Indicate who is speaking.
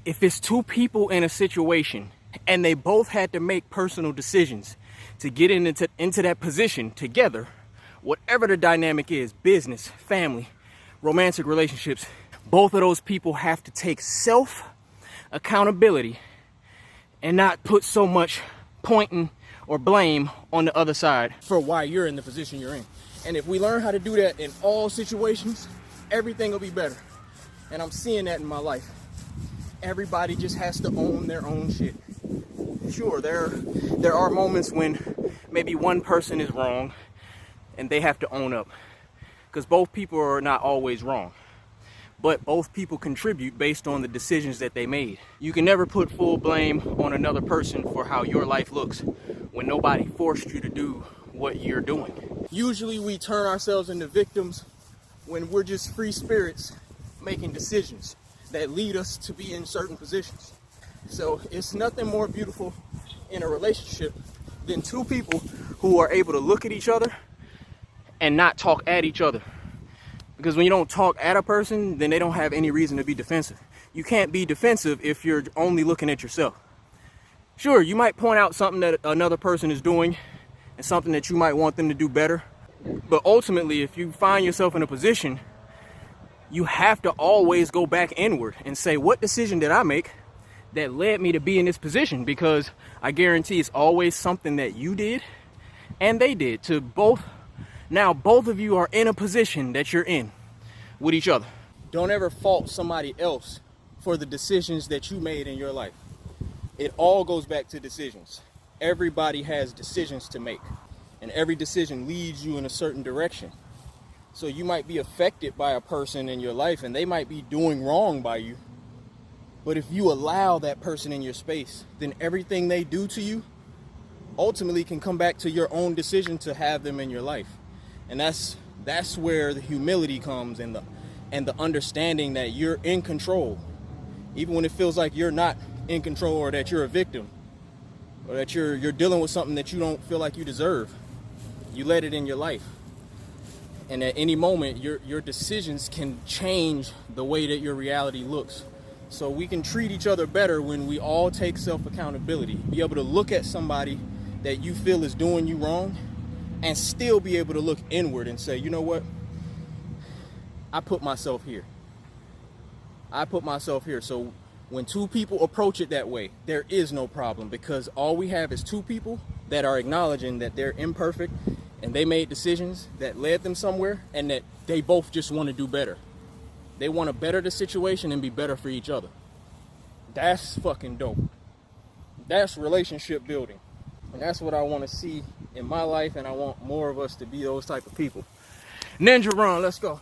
Speaker 1: if it's two people in a situation and they both had to make personal decisions to get into that position together, whatever the dynamic is, business, family, romantic relationships, both of those people have to take self-accountability and not put so much pointing or blame on the other side for why you're in the position you're in. And if we learn how to do that in all situations, everything will be better. And I'm seeing that in my life. Everybody just has to own their own shit. Sure, there are moments when maybe one person is wrong and they have to own up, because both people are not always wrong, but both people contribute based on the decisions that they made. You can never put full blame on another person for how your life looks when nobody forced you to do what you're doing. Usually we turn ourselves into victims when we're just free spirits making decisions that lead us to be in certain positions. So it's nothing more beautiful in a relationship than two people who are able to look at each other and not talk at each other. Because when you don't talk at a person, then they don't have any reason to be defensive. You can't be defensive if you're only looking at yourself. Sure, you might point out something that another person is doing and something that you might want them to do better. But ultimately, if you find yourself in a position, you have to always go back inward and say, what decision did I make that led me to be in this position? Because I guarantee it's always something that you did and they did to both. Now both of you are in a position that you're in with each other. Don't ever fault somebody else for the decisions that you made in your life. It all goes back to decisions. Everybody has decisions to make, and every decision leads you in a certain direction. So you might be affected by a person in your life and they might be doing wrong by you. But if you allow that person in your space, then everything they do to you ultimately can come back to your own decision to have them in your life. And that's where the humility comes, and the understanding that you're in control, even when it feels like you're not in control, or that you're a victim, or that you're dealing with something that you don't feel like you deserve. You let it in your life. And at any moment, your decisions can change the way that your reality looks. So we can treat each other better when we all take self-accountability. Be able to look at somebody that you feel is doing you wrong and still be able to look inward and say, you know what? I put myself here. I put myself here. So when two people approach it that way, there is no problem, because all we have is two people that are acknowledging that they're imperfect and they made decisions that led them somewhere, and that they both just want to do better. They want to better the situation and be better for each other. That's fucking dope. That's relationship building. And that's what I want to see in my life, and I want more of us to be those type of people. Ninja run, let's go.